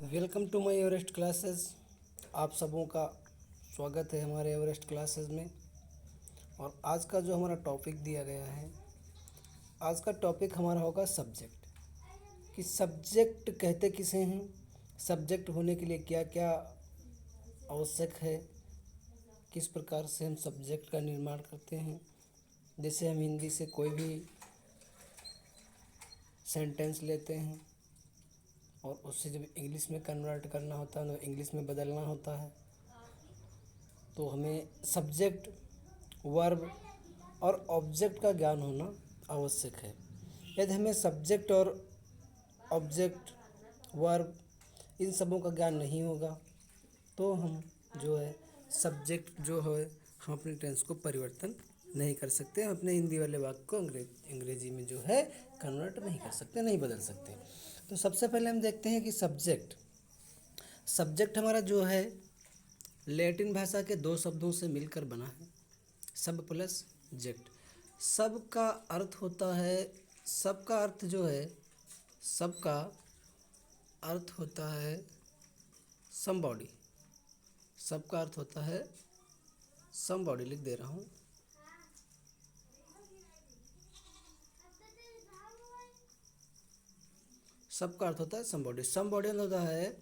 Welcome to my Everest classes. आप सबों का स्वागत है हमारे एवरेस्ट क्लासेस में। और आज का जो हमारा टॉपिक दिया गया है, आज का टॉपिक हमारा होगा सब्जेक्ट। कि सब्जेक्ट कहते किसे हैं, सब्जेक्ट होने के लिए क्या क्या आवश्यक है, किस प्रकार से हम सब्जेक्ट का निर्माण करते हैं। जैसे हम हिंदी से कोई भी सेंटेंस लेते हैं और उससे जब इंग्लिश में कन्वर्ट करना होता है, तो इंग्लिश में बदलना होता है, तो हमें सब्जेक्ट, वर्ब और ऑब्जेक्ट का ज्ञान होना आवश्यक है। यदि हमें सब्जेक्ट और ऑब्जेक्ट, वर्ब इन सबों का ज्ञान नहीं होगा तो हम जो है सब्जेक्ट जो है हम अपने टेंस को परिवर्तन नहीं कर सकते, हम अपने हिंदी वाले वाक्य को अंग्रेजी में जो है कन्वर्ट नहीं कर सकते, नहीं बदल सकते। तो सबसे पहले हम देखते हैं कि सब्जेक्ट सब्जेक्ट हमारा जो है लैटिन भाषा के दो शब्दों से मिलकर बना है, सब प्लस जेक्ट। सब का अर्थ होता है, सबका अर्थ जो है, सबका अर्थ होता है समबॉडी। सबका अर्थ होता है समबॉडी, लिख दे रहा हूँ। सबका अर्थ होता है समबॉडी। समबॉडी होता है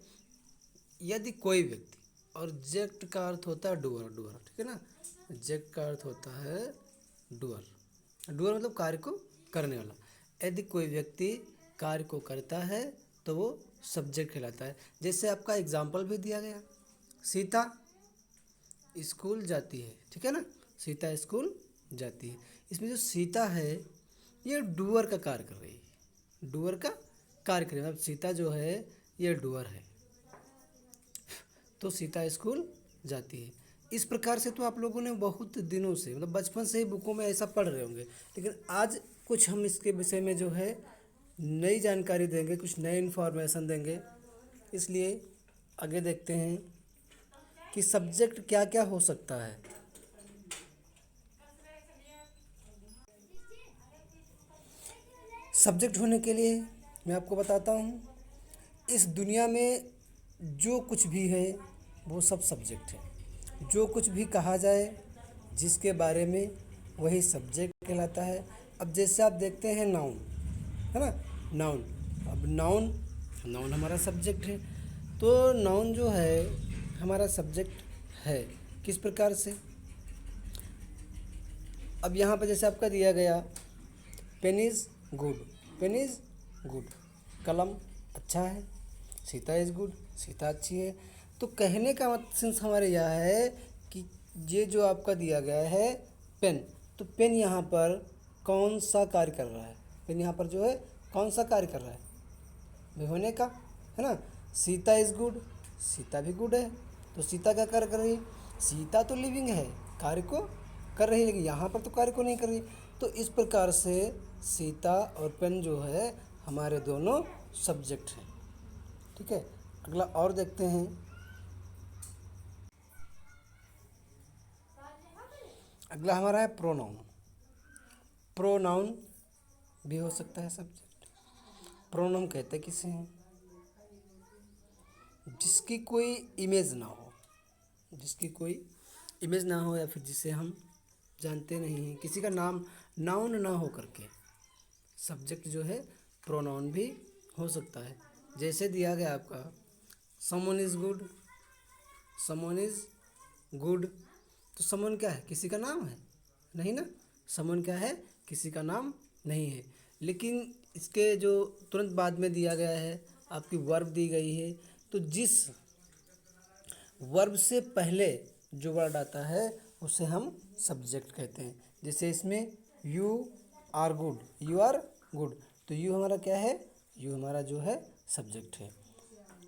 यदि कोई व्यक्ति, और जेक्ट का अर्थ होता है डूअर। डूअर, ठीक है ना। जेक्ट का अर्थ होता है डूअर। डूअर मतलब कार्य को करने वाला। यदि कोई व्यक्ति कार्य को करता है तो वो सब्जेक्ट कहलाता है। जैसे आपका एग्जाम्पल भी दिया गया, सीता स्कूल जाती है, ठीक है ना। सीता स्कूल जाती है, इसमें जो सीता है ये डूअर का कार्य कर रही है, डूअर का कार्य कर रही है। मतलब सीता जो है ये डूअर है, तो सीता स्कूल जाती है। इस प्रकार से तो आप लोगों ने बहुत दिनों से, मतलब बचपन से ही बुकों में ऐसा पढ़ रहे होंगे, लेकिन आज कुछ हम इसके विषय में जो है नई जानकारी देंगे, कुछ नए इन्फॉर्मेशन देंगे। इसलिए आगे देखते हैं कि सब्जेक्ट क्या क्या हो सकता है। सब्जेक्ट होने के लिए मैं आपको बताता हूँ, इस दुनिया में जो कुछ भी है वो सब सब्जेक्ट है। जो कुछ भी कहा जाए जिसके बारे में, वही सब्जेक्ट कहलाता है। अब जैसे आप देखते हैं नाउन, है ना, नाउन। अब नाउन नाउन हमारा सब्जेक्ट है, तो नाउन जो है हमारा सब्जेक्ट है। किस प्रकार से, अब यहाँ पर जैसे आपका दिया गया pen is good, pen is good, कलम अच्छा है। सीता इज़ गुड, सीता अच्छी है। तो कहने का मतलब सेंस हमारे यह है कि ये जो आपका दिया गया है पेन, तो पेन यहाँ पर कौन सा कार्य कर रहा है, पेन यहाँ पर जो है कौन सा कार्य कर रहा है, भिगोने का, है ना। सीता इज़ गुड, सीता भी गुड है, तो सीता क्या कार्य कर रही है, सीता तो लिविंग है, कार्य को कर रही है, लेकिन यहाँ पर तो कार्य को नहीं कर रही। तो इस प्रकार से सीता और पेन जो है हमारे दोनों सब्जेक्ट हैं, ठीक है। अगला और देखते हैं, अगला हमारा है प्रोनाउन। प्रोनाउन भी हो सकता है सब्जेक्ट। प्रोनाउन कहते किसे हैं, जिसकी कोई इमेज ना हो, जिसकी कोई इमेज ना हो, या फिर जिसे हम जानते नहीं हैं, किसी का नाम नाउन ना हो करके सब्जेक्ट जो है प्रोनाउन भी हो सकता है। जैसे दिया गया आपका someone is good, someone is good, तो समवन क्या है, किसी का नाम है नहीं ना। समवन क्या है, किसी का नाम नहीं है। लेकिन इसके जो तुरंत बाद में दिया गया है, आपकी वर्ब दी गई है, तो जिस वर्ब से पहले जो वर्ड आता है उसे हम सब्जेक्ट कहते हैं। जैसे इसमें you are good, you are good, तो यू हमारा क्या है, यू हमारा जो है सब्जेक्ट है,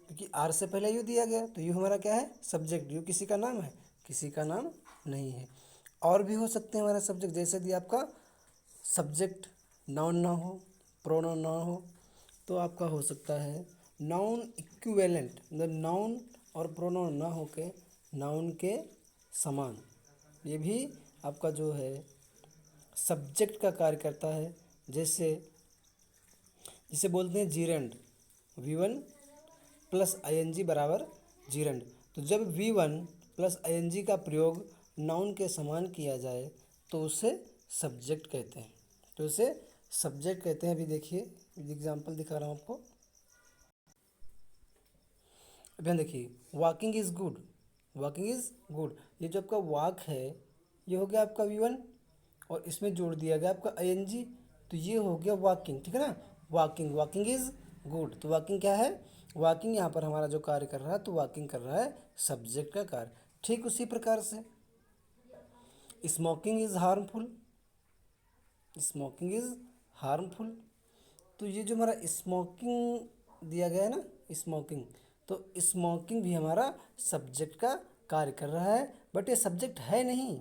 क्योंकि आर से पहले यू दिया गया, तो यू हमारा क्या है, सब्जेक्ट। यू किसी का नाम है, किसी का नाम नहीं है। और भी हो सकते हैं हमारा सब्जेक्ट, जैसे दिया आपका सब्जेक्ट नाउन ना हो, प्रोनाउन ना हो, तो आपका हो सकता है नाउन इक्विवेलेंट, मतलब नाउन और प्रोनाउन ना होके नाउन के समान, ये भी आपका जो है सब्जेक्ट का कार्य करता है। जैसे जिसे बोलते हैं gerund, V one plus ING बराबर जीरंड। तो जब V1 प्लस आईएनजी का प्रयोग नाउन के समान किया जाए तो उसे सब्जेक्ट कहते हैं। अभी देखिए एग्जाम्पल दिखा रहा हूँ आपको। अभी देखिए वॉकिंग इज़ गुड। ये जो आपका वॉक है ये हो गया आपका V1 और इसमें जोड़ दिया गया आपका आईएनजी, तो ये हो गया वॉकिंग। ठीक है ना, वॉकिंग इज़ गुड। तो वॉकिंग क्या है, वॉकिंग यहाँ पर हमारा जो कार्य कर रहा है, तो वॉकिंग कर रहा है सब्जेक्ट का कार्य। ठीक उसी प्रकार से स्मोकिंग इज़ हार्मफुल। तो ये जो हमारा स्मोकिंग दिया गया है ना, स्मोकिंग, तो स्मोकिंग भी हमारा सब्जेक्ट का कार्य कर रहा है, बट ये सब्जेक्ट है नहीं,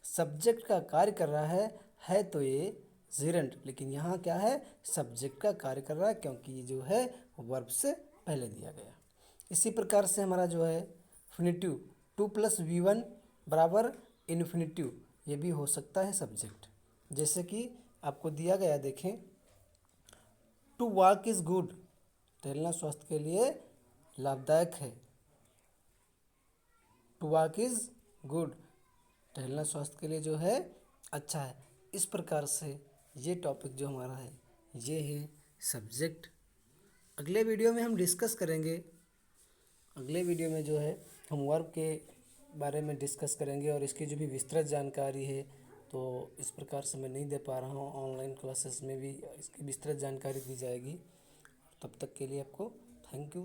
सब्जेक्ट का कार्य कर रहा है तो ये जीरंट, लेकिन यहाँ क्या है, सब्जेक्ट का कार्य कर रहा है, क्योंकि ये जो है वर्ब से पहले दिया गया। इसी प्रकार से हमारा जो है इन्फिनेटिव 2+V1 बराबर इन्फिनेटिव, ये भी हो सकता है सब्जेक्ट। जैसे कि आपको दिया गया, देखें, टू वॉक इज़ गुड, टहलना स्वास्थ्य के लिए लाभदायक है। टू वॉक इज़ गुड, टहलना स्वास्थ्य के लिए जो है अच्छा है। इस प्रकार से ये टॉपिक जो हमारा है ये है सब्जेक्ट। अगले वीडियो में हम डिस्कस करेंगे, अगले वीडियो में जो है हम वर्ब के बारे में डिस्कस करेंगे और इसकी जो भी विस्तृत जानकारी है, तो इस प्रकार से मैं नहीं दे पा रहा हूँ, ऑनलाइन क्लासेस में भी इसकी विस्तृत जानकारी दी जाएगी। तब तक के लिए आपको थैंक यू।